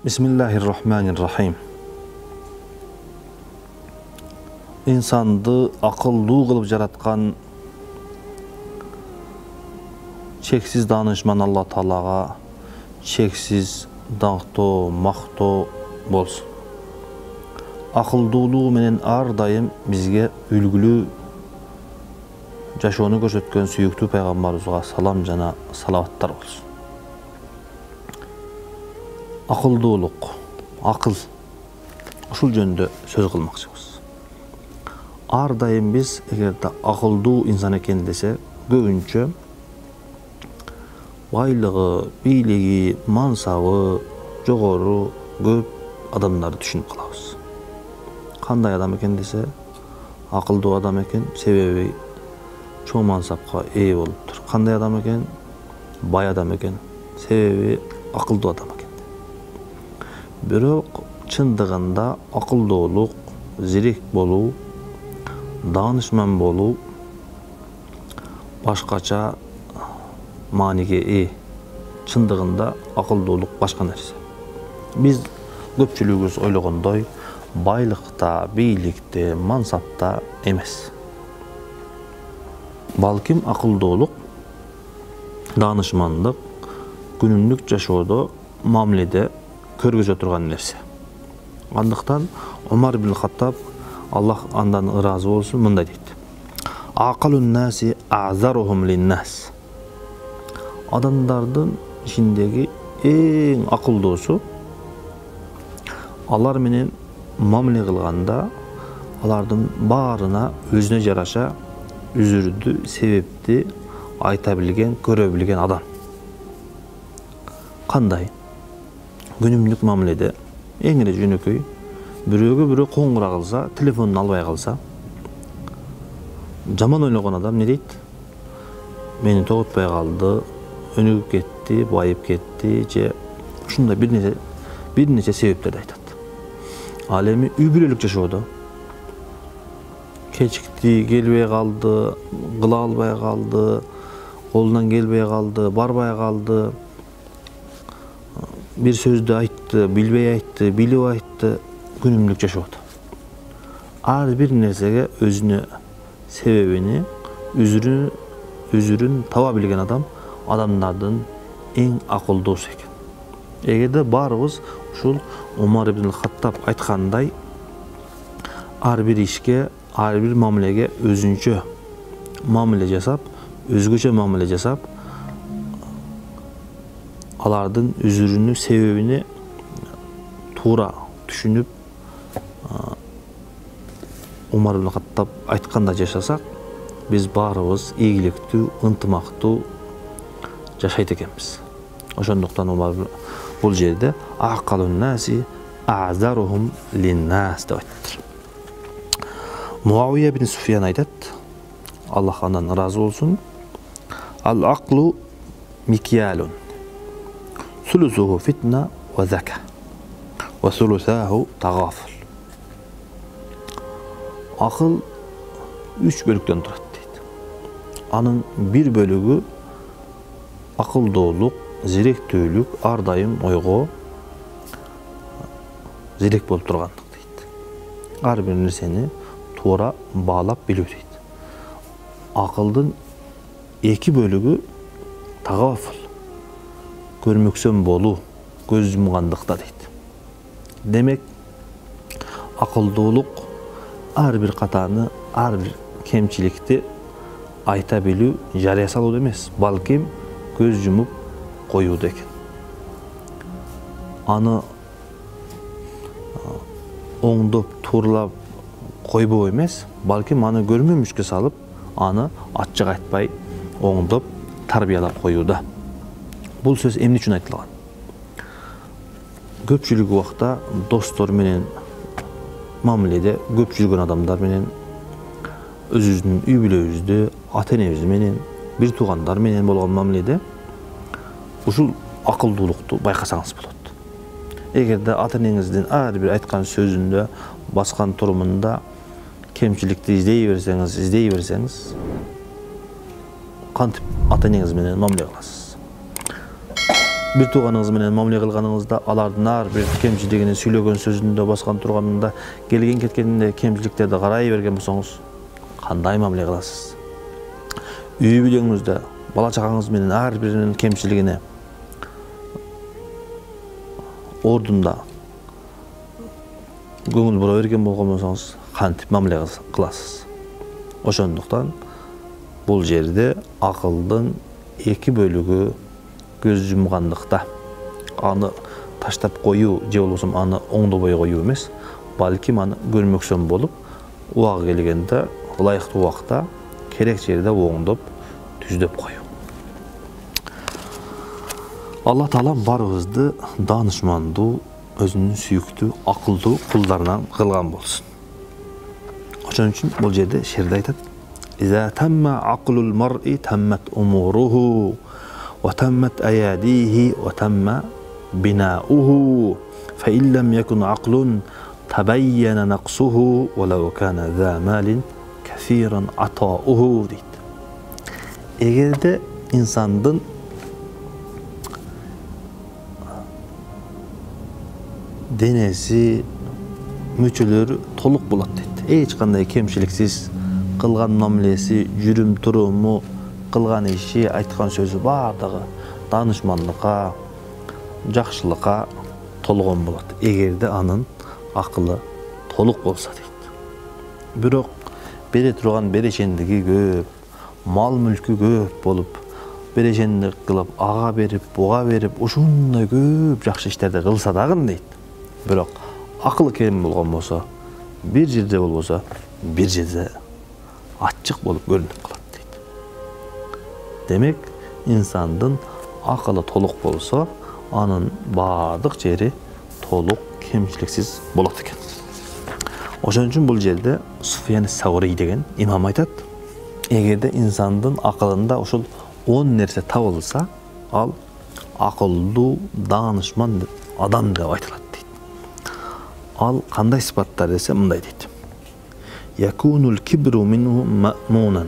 Bismillahirrahmanirrahim. İnsandı akıllı kılıp jaratkan çeksiz danışman Allah Taalaga çeksiz dağto, makto bolsun. Akıldılığı menen ar dayım bizge ülgülü jaşoonu görsetken süyüktü Peygamberimizge salam jana salavatlar bolsun. Akıldılık, akıl. Uşul jönde söz kılmakçыбыз. Ar dayım biz egerde akıllı insan eken dese köpünçe baylığı, biyligi, mansabı, jogoru köp adamları düşünüp kalabız. Kanday adam eken dese akıllı adam eken, sebebi çoğ mansapka iyi boluptur. Kanday adam eken, bay adam eken, sebebi akıllı adam eken. Bирок чындыгында акылдуулук, зирек болуу, danışman болуу башкача мааниге ээ. Чындыгында акылдуулук башка нерсе. Биз көпчүлүгүбүз ойлогондой байлыкта, бийликте, мансапта эмес. Балким акылдуулук, danışmanlık күнүмдүк жашоодо, мамиледе көргөзө турган нерсе. Андыктан Умар ибн Хаттаб, Аллах андан ыраазы болсун, мындай дейт. Акылун наси азарухум линнас. Адамдардын ичиндеги эң акылдуусу алар менен мамиле кылганда алардын баарына өзүнө жараша үзүрдү, себепти айта билген, көрө билген адам. Кандай? Günümlük mamilede en iri jönököy bирөөгө коңгура кылса, телефонун албай калса, жаман ойлогон адам не дейт? Мени тогутпай калды, өнүгүп кетти, байып кетти, же ушундай бир нече себептерди айтат. Ал эми үй бүлөлүк жашоодо кечикти, келбей калды, кыла албай калды, колунан келбей калды, барбай калды, bir sözdü aytты, bilbey aytты, bilip aytты, günümlük жашоодо. Ar bir nersege özünü, sebebini, üzürün taba bilgen adam, adamlardan en akıldууsu eken. Egerde barыбыз ушул Умар ибн Хаттаб айткандай, ar bir işke, ar bir mamilege özünчө mamile жасап, өзгөчө mamile жасап, alardın üzürünü, sebebini tuğra düşünüp Umar ibn Hattab aytkanda yaşasak, biz barыбыз ийгиликтүү, ынтымактуу жашайт экенбиз. Ошондуктан Умар бул жерде акалун наси азарухум линнас деп айттыр. Муавия ибн Суфиян айтат, Аллах андан ыраазы болсун, ал аклу микиялун. Sulusuhu fitna ve zeka ve sulusahu tagaful. Akıl 3 bölükten turat deydi. Anın bir bölügü akıldooluk, zirektүүлүк, ar dayım oygo zirek bolup turgandyk deydi. Ar bir nerseni toora bağlap bilүү deydi. Akıldın 2 bölügü tagaful. Görmöksön boluu, göz yumgandыкta deydi. Demek akıldуулук ar bir katany, ar bir kemçilikti ayta bilүү, jarыя salуу emes, balkim göz yumup koyuudu eken. Anı oңдоп, тууралап койбоо emes, balkim anı görmөмүшкө салып, anı ачык айтпай, оңдоп, тарбиялап коюуда. Бұл сөз эмне үчүн айтылган? Көпчүлүк убакта достор менен мамиледе көп жүргөн адамдар менен өзүбүздүн үй бүлөбүздө, ата-энебиз менен, бир туугандар менен болгон мамиледе ушул акылдуулукту байкасаңыз болот. Эгерде ата-энеңиздин ар бир айткан сөзүндө, баскан турумунда кемчиликти издей берсеңиз, кантип ата-энеңиз менен мамиле кыласыз? bir tuğanыңыз менен мамиле кылганыңызда алардын ар бир кемчилигини сүйлөгөн сөзүндө баскан турганында келген кеткенинде кемчиликтерди карай берген болсоңуз кандай мамиле кыласыз? Үй бүлөңүздө бала чагаңыз менен ар биринин кемчилигине ордунда көңүл бура берген болгон болсоңуз кантип мамиле кыласыз? Ошондуктан бул жерде акылдын эки бөлүгү көз жумгандыкта аны таштап коюу же болбосо аны оңдобой коюу эмес, балким аны көрмөксөн болуп, убагы келгенде ылайыктуу убакта керек жерде оңдоп, түздөп коюу. Алла Таала барыбызды данышмандуу, өзүнүн сүйүктүү, акылдуу кулдарынан кылган болсун. Ошон үчүн бул жерде шерде айтат: "Иза тамма акылул мар'i таммат умуруhu wa tammat ayadihi wa tamma bina'uhu fa in lam yakun aqlun tabayyana naqsuhu wa law kana za malin kathiran ata'uhu" deydi. Egerde insandın denesi, müçülörü toluk bolat deydi. Hiç kanday kemçiliksiz kılgan mamilesi, жүрүм туруму, кылган иши, айткан сөзү бардыгы данышмандыкка, жакшылыкка толгон болот. Эгерде анын акылы толук болса дейт. Бирок бере турган берешендиги көп, мал мүлкү көп болуп, берешендик кылып, ага берип, буга берип, ушундай көп жакшы иштерди кылса дагы дейт. Бирок акылы кем болгон болсо, бир жерде болбосо, бир жерде ачык болуп көрүнүп калат дейт. Демек, инсандын акылы толук болсо, анын бардык жери толук кемчиликсиз болот экен. Ошон үчүн бул жерде Суфиян Саури деген имам айтат: эгерде инсандын акылында ушул 10 нерсе табылса, ал акылдуу, данышман адам деп айтылат дейт. Ал кандай сыпаттар десе мындай дейт: Якунул кибру минху мa'мунан.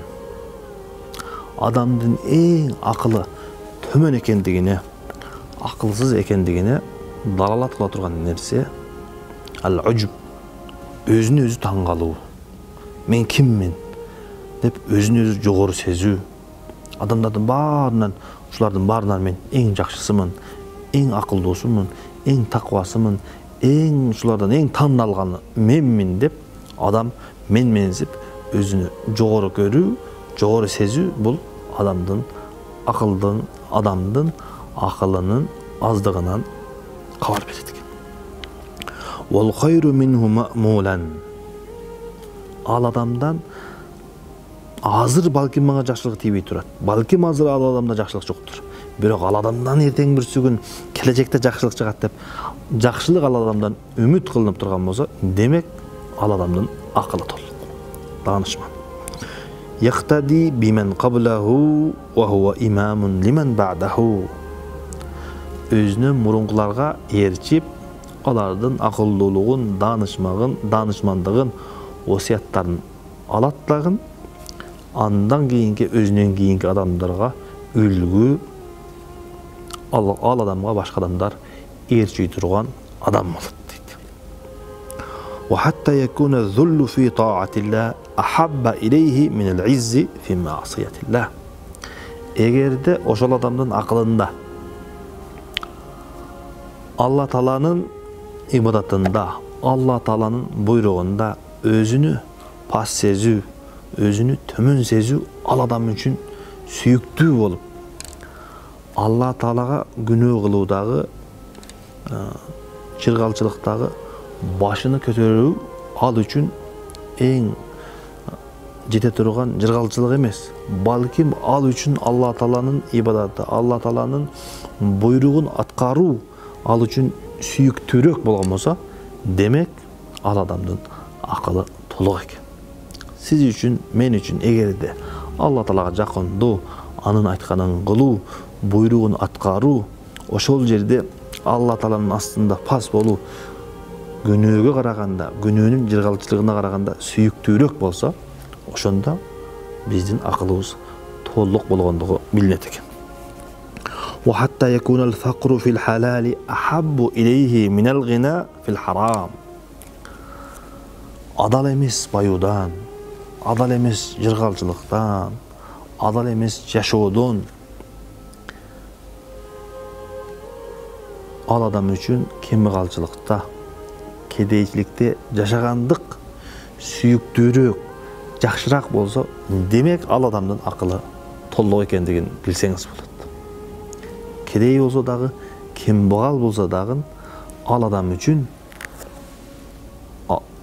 Адамдын эң акылы төмөн экендигине, акылсыз экендигине далалат кыла турган нерсе ал-уджб, өзүнө өзү таң калуу. Мен киммин деп өзүнө өзү жогору сезүү. Адамдардын баарынан, ушулардын баарынан мен эң жакшысымын, эң акылдуусумун, эң таквасымын, эң ушулардан эң таанылганы менмин деп адам менсип өзүнө жогору көрүү, жогору сезүү бул адамдын акылынын аздыгынан кабар берет экен. Вал хайру минху мa'мулан. Ал адамдан азыр балким мага жакшылык тийбей турат. Балким азыр ал адамда жакшылык жоктур. Бирок ал адамдан эртең бир күн келечекте жакшылык чыгат деп жакшылык ал адамдан үмүт кылынып турган болсо, демек ал адамдын акылы толук, данышман. Яхтади бимен каблаху ва хува имамун лиман бa'даху. Өзүнө мурункуларга ээрчип, алардын акылдуулугун, данышмандыгын, осияттарын алат дагы, андан кийинки өзүнөн кийинки адамдарга үлгү, ал адамга башка адамдар ээрчий турган адам болот дейт. Ва хатта якуна зуллу фи таатилла ахабба илейхи минал иззи фи маасиятилла. Эгерде ошол адамдын акылында Алла Тааланын ибадатында, Алла Тааланын буйругунда өзүнү пас сезүү, өзүнү төмөн сезүү ал адам үчүн сүйүктүү болуп, Алла Таалага күнөө кылуудагы, чыргалчылыктагы башыны көтөрүү ал үчүн эң жете турган жыргалчылык эмес, балким ал үчүн Алла Тааланын ибадаты, Алла Тааланын буйругун аткаруу ал үчүн сүйүктүүрөөк болгон болсо, демек ал адамдын акылы толук экен. Сиз үчүн, мен үчүн эгерде Алла Таалага жакындуу, анын айтканын кылуу, буйругун аткаруу, ошол жерде Алла Тааланын астында пас болуу, күнөөгө караганда, күнөөнүн жыргалчылыгына караганда сүйүктүүрөөк болсо, ошондо биздин акылыбыз толук болгондугу билинет экен. وحتى يكون الفقر في الحلال أحب إليه من الغنى في الحرام. Adal emes bayudan, adal emes jırgalçılıktan, adal emes yaşoodon al adam üçün kembalçılıkta, kedeyçilikte yaşagandık sүйүктүүрөөк, жакшыраак болсо, демек ал адамдын акылы толук экендигин билсеңиз болот. Кедей болсо дагы, кембагал болсо дагы ал адам үчүн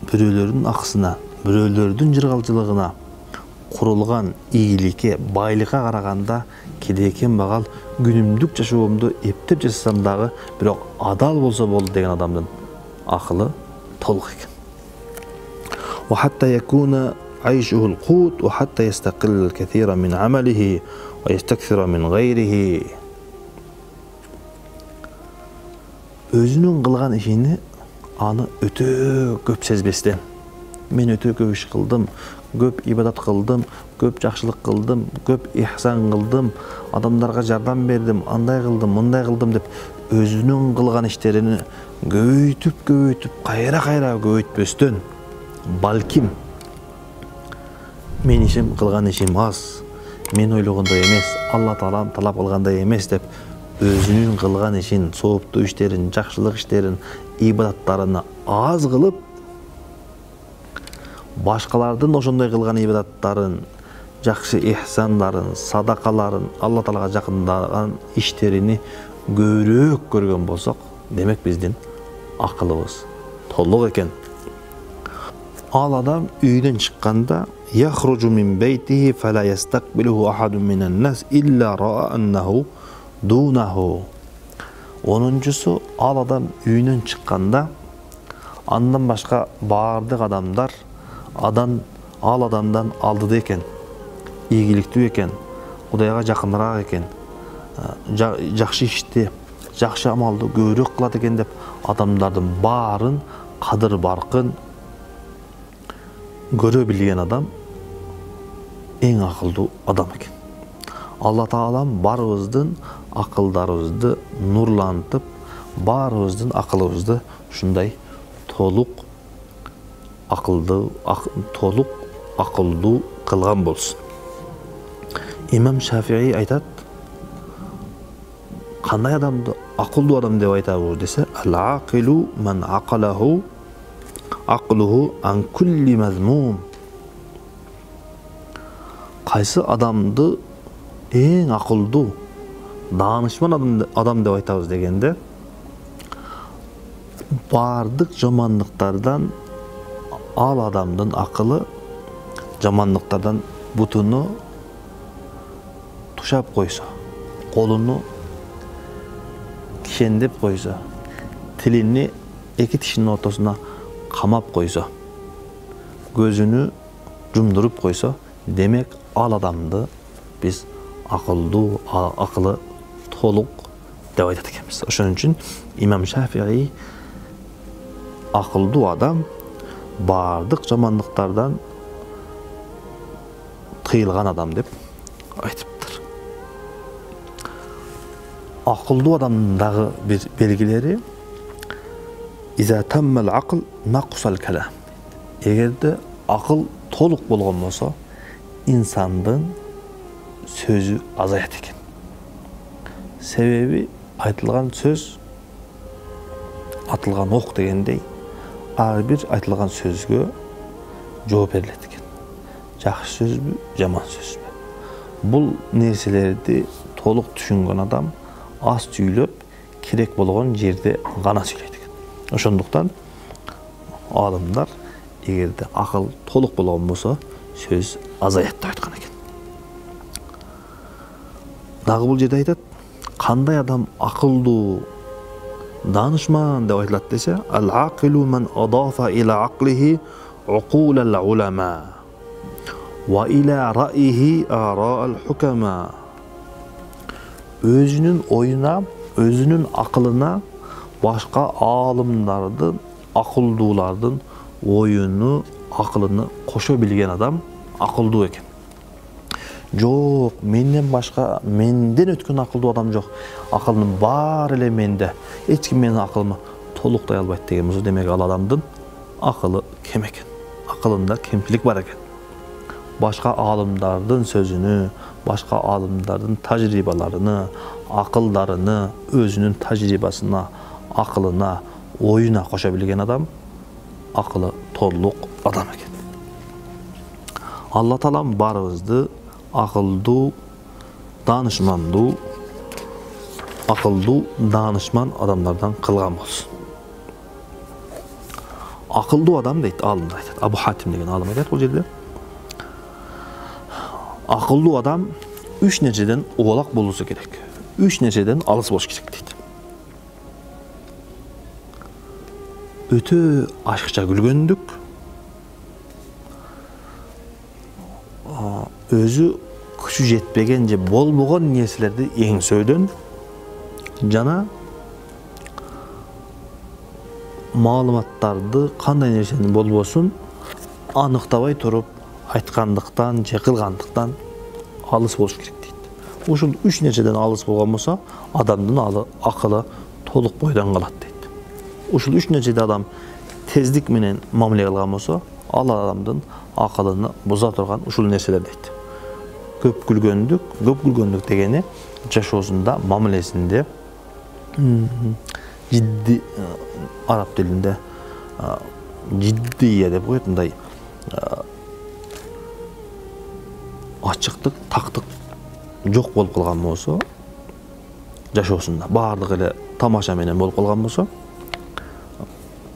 бирөөлөрдүн акысына, бирөөлөрдүн жыргалчылыгына курулган ийгиликке, байлыкка караганда кедей кембагал күнүмдүк жашоомду эптеп жашасам дагы, бирок адал болсо болду деген адамдын акылы толук экен. وحتى يكون عيشه القوت وحتى يستقل الكثير من عمله ويستكثر من غيره. Özünün kılgan işini anı ötö köp sezbestен. Men ötö köp iş kıldım, köp ibadat kıldım, köp jakşılık kıldım, köp ihsan kıldım, adamlarga jardam berdim, anday kıldım, mындай kıldım dep özünün kılgan işlerini көбөйтүп, кайра көбөйтпөстөн, balkim men işim kılgan işim az, men oylogондой эмес, Алла Таалам талап кылгандай эмес деп özünün kılgan işin, сооптуу иштерин, жакшылык иштерин, ибадаттарыны аз кылып, башкалардын ошондой кылган ибадаттарын, жакшы ихсандарын, садакаларын, Алла Таалага жакындаган иштерини көбүрөөк көргөн болсок, демек биздин акылыбыз толук экен. Ал адам үйдөн чыкканда яхруджу мин бейтихи фала ястакбилуху ахадун минен нас илля раа аннаху дунаху. 10-нчусу, ал адам үйүнөн чыкканда андан башка баардык адамдар ал адамдан алдыда экен, ийгиликтүү экен, Кудайга жакыныраак экен, жакшы ишти, жакшы амалды көбүрөөк кылат экен деп адамдардын баарын кадыр баркын көрө билген адам эң акылдуу адам экен. Алла Таалам барыбыздын акылдарыбызды нурлантып, барыбыздын акылыбызды ушундай толук акылдуу кылган болсун. Имам Шафии айтат, кандай адамды акылдуу адам деп айтабыз десе, ал-акилу ман акалаху акылуху ан кулли мазмум. Кайсы адамды эң акылдуу, даанышман адам деп айтабыз дегенде, бардык жамандыктардан ал адамдын акылы жамандыктардан бутуну тушап койсо, колуну кишендеп койсо, тилини эки тишинин ортосуна камап койсо, көзүнү жумдуруп койсо, демек ал адамды биз акылдуу, акылы толук деп айтат экенбиз. Ошон үчүн Имам Шафии акылдуу адам бардык жамандыктардан тыйылган адам деп айтыптыр. Акылдуу адамдын дагы бир белгилери иза таммал акыл нақсал калам. Эгерде акыл толук болгон болсо, инсандын сөзү азаят экен. Себеби айтылган сөз атылган ок дегендей, ар бир айтылган сөзгө жооп берилет экен. Жакшы сөзбү, жаман сөзбү? Бул нерселерди толук түшүнгөн адам аз сүйлөп, керек болгон жерде гана сүйлөйт экен. Ошондуктан алымдар эгерде акыл толук болгон болсо, сөз азаят деп айткан экен. Дагы бул жерде айтат, кандай адам акылдуу, данышман деп айтылат десе, ал-акилу ман адафа ила аклихи уқул ал-улама ва ила ра'йихи ара ал-хукама. Өзүнүн оюна, өзүнүн акылына башка алымдардын, акылдуулардын оюну, акылыны кошо билген адам акылдуу экен. Жоқ, менден башка, менден өткөн акылдуу адам жок. Акылдын баары эле менде. Эч ким менин акылымы толуктай албайт деген болсо, демек ал адамдын акылы кем экен. Акылында кемчилик бар экен. Башка аалымдардын сөзүнү, башка аалымдардын тажрыйбаларыны, акылдарыны өзүнүн тажрыйбасына, акылына, оюна кошо билген адам акылы толук адам экен. Алла Таалам барыбызды акылдуу, данышмандуу, данышман адамдардан кылган болсун. Акылдуу адам дейт, алымдар айтат. Абу Хатим деген алым айтат бул жерде. Акылдуу адам 3 нерседен оолак болуусу керек. 3 нерседен алыс болуш керек дейт. Өтө ашыкча күлгөндүк, өзү күчү жетпеген же болбогон нерселерди эңсөөдөн жана маалыматтарды кандай нерсенин болбосун аныктабай туруп айткандыктан же кылгандыктан алыс болуш керек дейт. Ушул 3 нерседен алыс болгон болсо, адамдын акылы толук бойдон калат дейт. Ушул 3 нерседе адам тездик менен мамиле кылган болсо, ал адамдын акылын буза турган ушул нерселер дейт. Көп күлгөндүк дегени жашоосунда, мамилесинде, жидди араб тилинде жиддия деп коет, мындай ачыктык, тактык жок болуп калган болсо, жашоосунда баардык эле тамаша менен болуп калган болсо,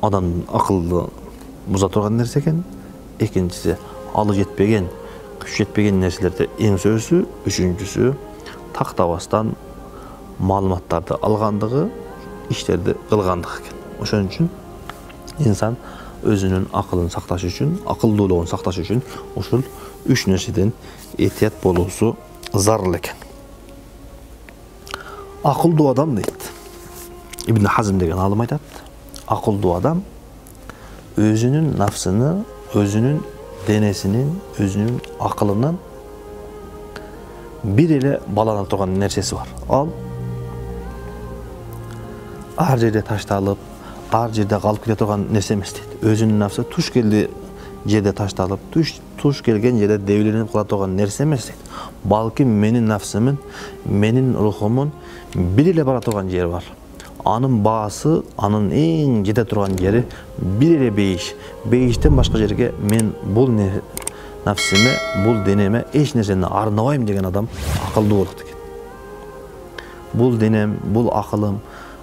адамдын акылды буза турган нерсе экен. Экинчиси, алы жетпеген, күч жетпеген нерселерди эңсөөсү. Үчүнчүсү, тактабастан маалыматтарды алгандыгы, иштерди кылгандыгы экен. Ошон үчүн инсан өзүнүн акылын сакташ үчүн, акылдуулугун сакташ үчүн ушул 3 нерседен этият болуусу зарыл экен. Акылдуу адам дейт. Ибн Хазм деген алым айтат. Акылдуу адам өзүнүн нафсыны, өзүнүн денесинин, өзүнүн акылынын бир эле балана турган нерсеси бар. Ал ар жерде ташталып, ар жерде калып кете турган нерсе эмес дейт. Өзүнүн нафсы туш келди жерде ташталып, туш келген жерде дебеленип кала турган нерсе эмес дейт. Балким менин нафсымын, менин рухумун бир эле бара турган жери бар. Анын баасы, анын эң жете турган жери бир эле бейиш. Бейиштен башка жерге мен бул нафсиме, бул денеме эч нерсени арнабайм деген адам акылдуу болот экен. Бул денем, бул акылым,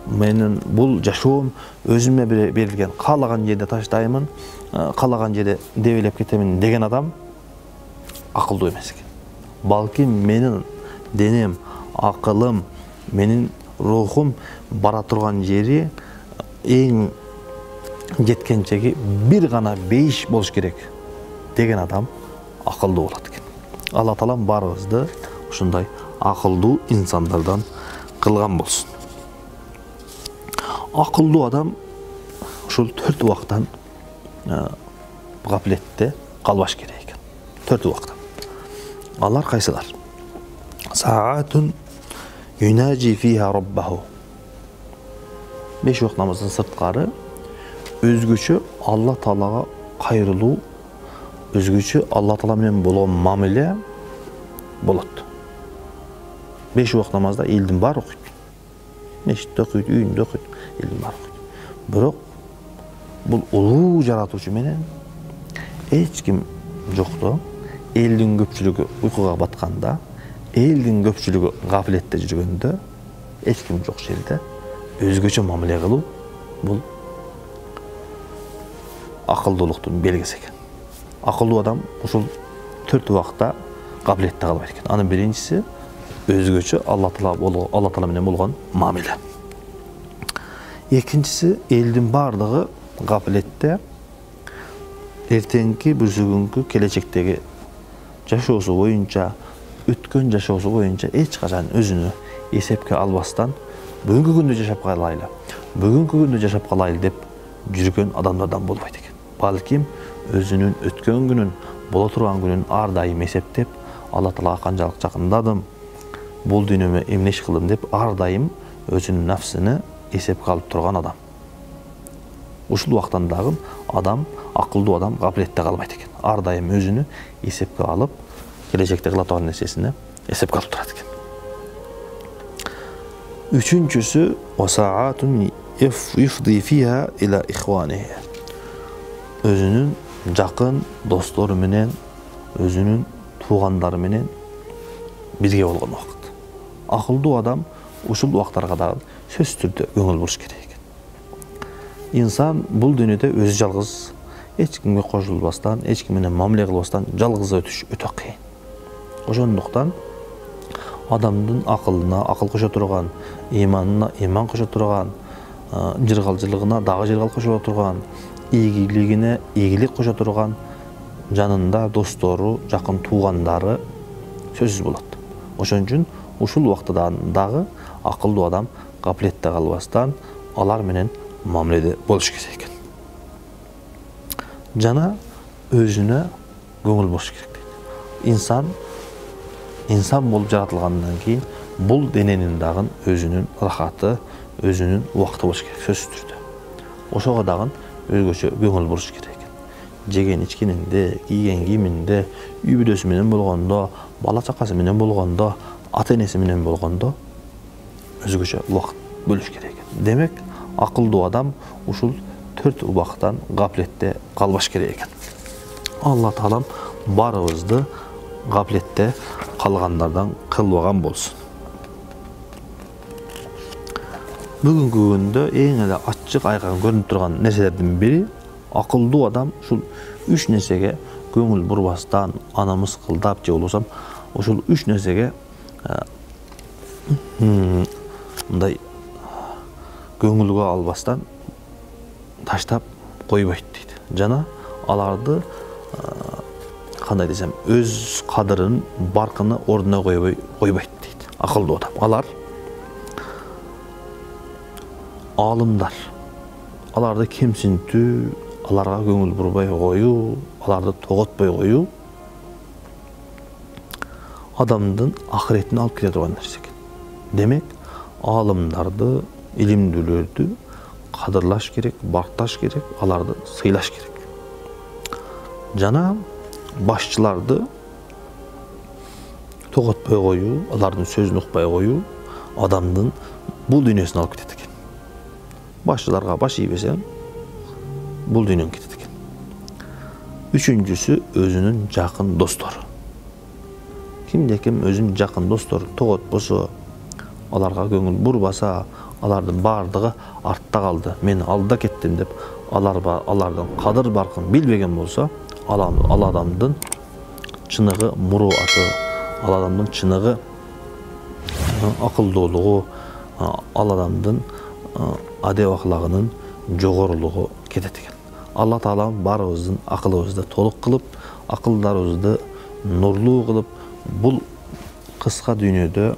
менин бул жашоом өзүмө берилген, каалаган жерде таштаймын, каалаган жерде дебелеп кетемин деген адам акылдуу эмес экен. Балким менин денем, акылым, менин рухум бара турган жери эң жеткенчеги бир гана бейиш болуш керек деген адам акылдуу болот экен. Алла Таалам баарыбызды ушундай акылдуу инсандардан кылган болсун. Акылдуу адам ушул 4 убактан гафлетте калбаш керек экен. 4 убактан. Алар кайсылар? Саатун юнажи фиха раббаху. 5 убакт намаздан сырткары өзгөчө Алла Таалага кайрылуу, өзгөчө Алла Таала менен болгон мамиле болот. 5 убакт намазда элдин баары окуйт. Мешитте окуйт, үйүндө окуйт, элдин баары окуйт. Бирок бул улуу жаратуучу менен эч ким жокто, элдин көпчүлүгү уйкуга батканда, элдин көпчүлүгү гафлетте жүргөндө, эч ким жок жерде өзгөчө мамиле кылуу бул акылдуулуктун белгиси экен. Акылдуу адам ушул 4 убакта гафлетте калбайт экен. Анын биринчиси өзгөчө Алла Таала менен болгон мамиле. Экинчиси элдин баардыгы гафлетте эртеңки бүрсүгүnkү келечектеги жашоосу боюнча, өткөн жашоосу боюнча эч качан өзүнү эсепке албастан бүгүнкү күндү жашап калайлы, бүгүнкү күндү жашап калайлы деп жүргөн адамдардан болбойт экен. Балким өзүнүн өткөн күнүн, боло турган күнүн ар дайым эсептеп, Allah Taalaga kançalık jakındadım, bul dünöme emne iş kıldım dep ar dayım özünün nafsini esepke alıp turgan adam. Uşul wagttan dagы adam, akıllı adam gafletте kalbayt eken. Ar dayım özünü esepke alıp, gelecekte kıla turgan nersesini esepke alıp turat eken. Üçüncüsü ve saatun yufdi fiha ila ihvanihi. Özünün jakın dostları menen, özünün tuğandары menen birge bolgon wagt. Akıllı adam uşul wagtlarga dagы söz türdө көңүл буруш керек экен. İnsan bul dünýede özü жалгыз, hiç kimge koşulbastan, hiç kim menen mamile kılbastan жалгыз ötüş öte kıyın. Oşonduktan adamdın akılına akıl koşa turgan, imanına iman koşa turgan, jırgalçılыгына dagы jırgal koşa turgan, iyigiligine iyigilik koşa turgan, janında dostoru, jakın tuğandары sözsüz bolat. Oşon üçin uşul wagtdan dagы akıllı adam gafletте kalbastan alar menen mamilede boluş керек экен. Jana özüne көңүл буруш керек deydi. İnsan bolup jaratılgandan keyin bul denenin dagы özünün rahatı, özünün wagty boluş керек söz türdө. Oşoga dagы özgöçө көңүл буруş керек экен. Jegen içkininde, giygen giyiminde, üy büdösü menen bolgondo, bala çakası menen bolgondo, ata enesi menen bolgondo özgöçө wagt bölüş керек экен. Demek akıllı adam uşul 4 ubaktan gafletте kalbaş керек эken. Allah Taalam barыбызды gafletте kalganlardan kılbagan bolsun. Bugünkü gündө eň ele açık aygan görünüp turgan nerselerden biri akıllı adam şul 3 nersege көңүл burбастан anamız kıldap je bolsam ошол 3 nersege мындай көңүлгө албастан таштап койбойт дейт. Жана аларды кандай десем, өз кадырын, баркыны ордуна койбойт дейт. Акылдуу адам. Алар алымдар. Аларды кемсинтүү, аларга көңүл бурбай коюу, аларды тоготпой коюу адамдын акыретине алып кете турган нерсе экен. Демек, алымдарды, илимдүүлөрдү кадырлаш керек, бакташ керек, аларды сыйлаш керек. Жана башчыларды тоготпой коюу, алардын сөзүн укпай коюу адамдын бул дүйнөсүн алып кетет экен. Башчыларга баш ийбесең, бул дүйнөң кетет экен. Үчүнчүсү өзүнүн жакын достору. Кимде-ким өзүнүн жакын досторун тоготпосо, аларга көңүл бурбаса, алардын бардыгы артта калды, мен алда кеттим деп, алардын кадыр баркын билбеген болсо, ал адамдын чыныгы муруаты, ал адамдын чыныгы акылдуулугу, ал адамдын адеп аклагынын жогорулугу кетет экен. Алла Таала барыбыздын акылыбызды толук кылып, акылдарыбызды нурлуу кылып, бул кыска дүйнөдө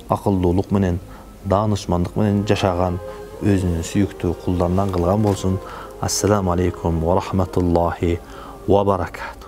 акылдуулук менен, данышмандык менен жашаган өзүнүн сүйүктүү кулдарынан кылган болсун. Ассаламу алейкум ва рахматуллахи ва баракат.